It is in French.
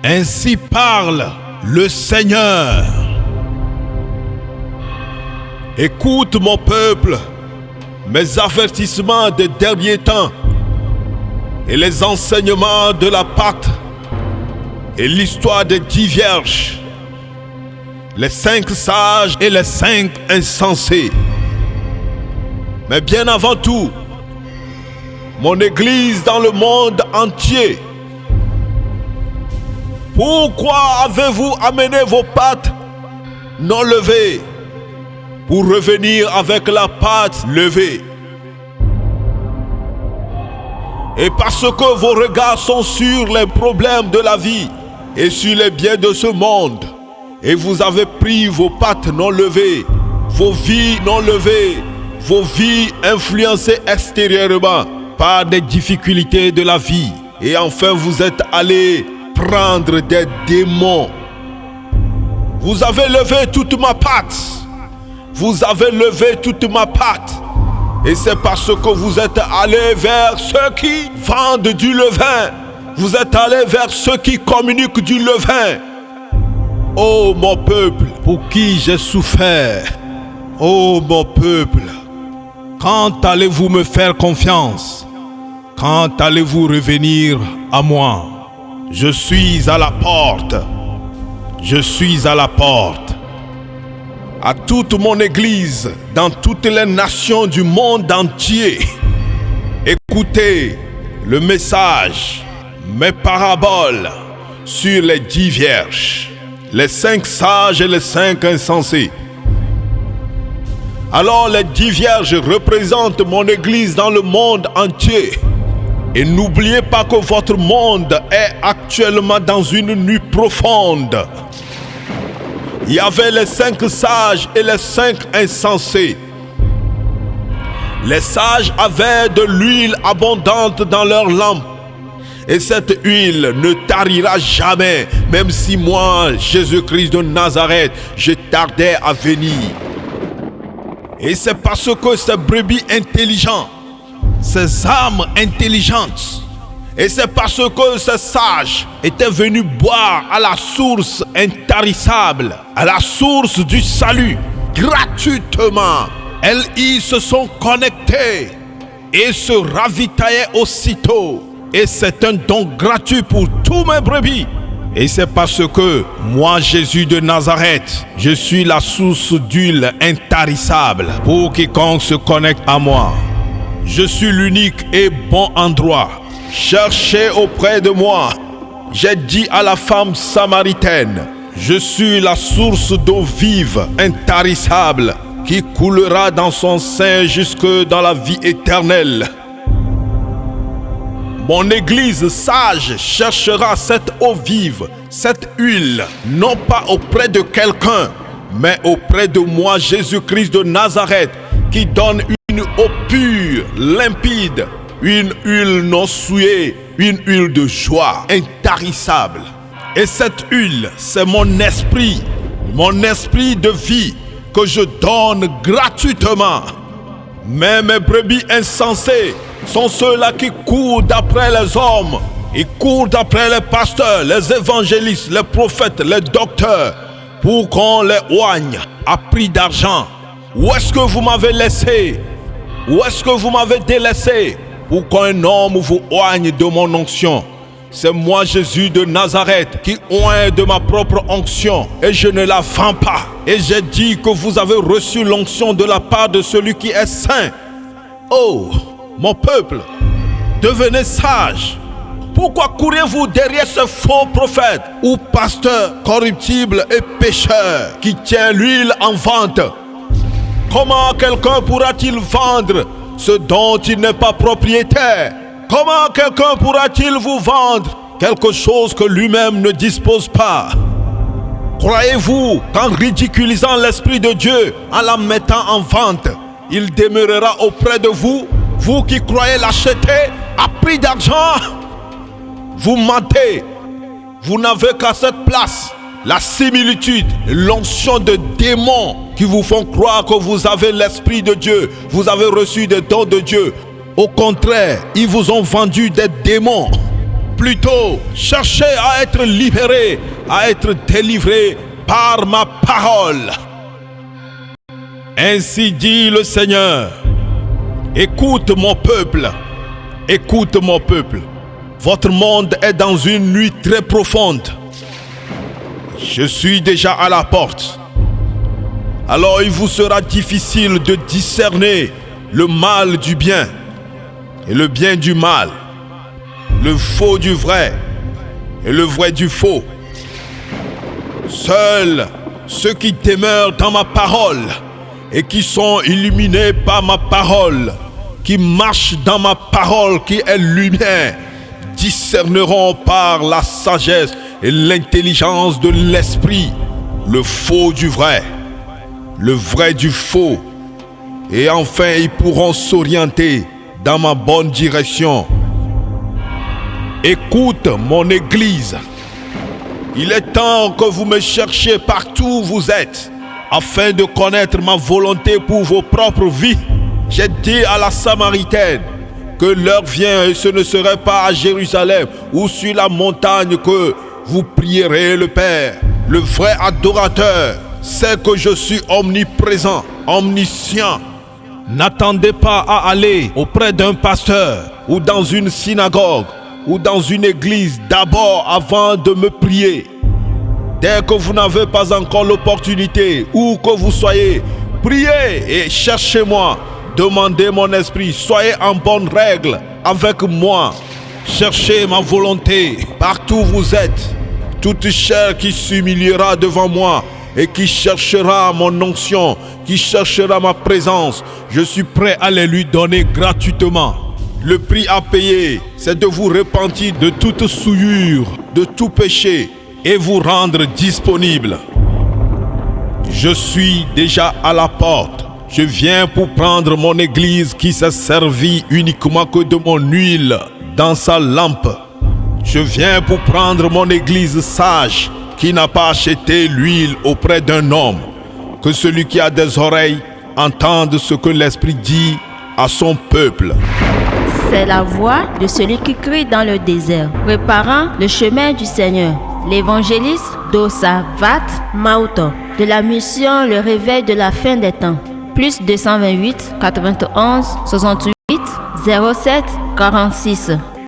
Ainsi parle le Seigneur. Écoute mon peuple, mes avertissements des derniers temps et les enseignements de la Pâque et l'histoire des 10 vierges, les 5 sages et les 5 insensés. Mais bien avant tout, mon Église dans le monde entier, pourquoi avez-vous amené vos pattes non levées pour revenir avec la patte levée? Et parce que vos regards sont sur les problèmes de la vie et sur les biens de ce monde, et vous avez pris vos pattes non levées, vos vies non levées, vos vies influencées extérieurement par des difficultés de la vie, et enfin vous êtes allés prendre des démons. Vous avez levé toute ma patte. Vous avez levé toute ma patte. Et c'est parce que vous êtes allés vers ceux qui vendent du levain. Vous êtes allés vers ceux qui communiquent du levain. Oh mon peuple, pour qui j'ai souffert. Oh mon peuple, quand allez-vous me faire confiance? Quand allez-vous revenir à moi? Je suis à la porte. Je suis à la porte. À toute mon Église, dans toutes les nations du monde entier, écoutez le message, mes paraboles sur les 10 vierges, les 5 sages et les 5 insensés. Alors les 10 vierges représentent mon Église dans le monde entier. Et n'oubliez pas que votre monde est actuellement dans une nuit profonde. Il y avait les 5 sages et les 5 insensés. Les sages avaient de l'huile abondante dans leurs lampes. Et cette huile ne tarira jamais, même si moi, Jésus-Christ de Nazareth, je tardais à venir. Et c'est parce que ces brebis intelligents, ces âmes intelligentes, et c'est parce que ces sages étaient venus boire à la source intarissable, à la source du salut, gratuitement. Elles y se sont connectées et se ravitaillaient aussitôt. Et c'est un don gratuit pour tous mes brebis. Et c'est parce que moi, Jésus de Nazareth, je suis la source d'huile intarissable pour quiconque se connecte à moi. Je suis l'unique et bon endroit. Cherchez auprès de moi. J'ai dit à la femme samaritaine, je suis la source d'eau vive, intarissable, qui coulera dans son sein jusque dans la vie éternelle. Mon Église sage cherchera cette eau vive, cette huile, non pas auprès de quelqu'un, mais auprès de moi, Jésus-Christ de Nazareth, qui donne une eau pure, limpide, une huile non souillée, une huile de joie, intarissable. Et cette huile, c'est mon esprit de vie que je donne gratuitement. Mais mes brebis insensés sont ceux-là qui courent d'après les hommes. Ils courent d'après les pasteurs, les évangélistes, les prophètes, les docteurs, pour qu'on les oigne à prix d'argent. Où est-ce que vous m'avez laissé? Où est-ce que vous m'avez délaissé pour qu'un homme vous oigne de mon onction? C'est moi, Jésus de Nazareth, qui oigne de ma propre onction et je ne la vends pas. Et j'ai dit que vous avez reçu l'onction de la part de celui qui est saint. Oh, mon peuple, devenez sage. Pourquoi courez-vous derrière ce faux prophète ou pasteur corruptible et pécheur qui tient l'huile en vente? Comment quelqu'un pourra-t-il vendre ce dont il n'est pas propriétaire? Comment quelqu'un pourra-t-il vous vendre quelque chose que lui-même ne dispose pas? Croyez-vous qu'en ridiculisant l'Esprit de Dieu, en la mettant en vente, il demeurera auprès de vous, vous qui croyez l'acheter à prix d'argent? Vous mentez. Vous n'avez qu'à cette place la similitude, l'onction de démons qui vous font croire que vous avez l'Esprit de Dieu, vous avez reçu des dons de Dieu. Au contraire, ils vous ont vendu des démons plutôt cherchez à être libérés, à être délivrés par ma parole. Ainsi dit le Seigneur. Écoute mon peuple, écoute mon peuple. Votre monde est dans une nuit très profonde. Je suis déjà à la porte. Alors il vous sera difficile de discerner le mal du bien et le bien du mal, le faux du vrai et le vrai du faux. Seuls ceux qui demeurent dans ma parole et qui sont illuminés par ma parole, qui marchent dans ma parole qui est lumière, discerneront par la sagesse et l'intelligence de l'esprit le faux du vrai, le vrai du faux, et enfin ils pourront s'orienter dans ma bonne direction. Écoute mon Église, il est temps que vous me cherchiez partout où vous êtes, afin de connaître ma volonté pour vos propres vies. J'ai dit à la Samaritaine que l'heure vient et ce ne serait pas à Jérusalem ou sur la montagne que vous prierez le Père. Le vrai adorateur sait que je suis omniprésent, omniscient. N'attendez pas à aller auprès d'un pasteur ou dans une synagogue ou dans une église d'abord avant de me prier. Dès que vous n'avez pas encore l'opportunité, où que vous soyez, priez et cherchez-moi. Demandez mon esprit, soyez en bonne règle avec moi. Cherchez ma volonté partout où vous êtes. Toute chair qui s'humiliera devant moi et qui cherchera mon onction, qui cherchera ma présence, je suis prêt à les lui donner gratuitement. Le prix à payer, c'est de vous repentir de toute souillure, de tout péché et vous rendre disponible. Je suis déjà à la porte. Je viens pour prendre mon église qui s'est servie uniquement que de mon huile dans sa lampe. Je viens pour prendre mon église sage qui n'a pas acheté l'huile auprès d'un homme. Que celui qui a des oreilles entende ce que l'Esprit dit à son peuple. C'est la voix de celui qui crie dans le désert, préparant le chemin du Seigneur. L'évangéliste Dosavat Mauto, de la mission Le Réveil de la fin des temps. Plus 228 91 68 07 46.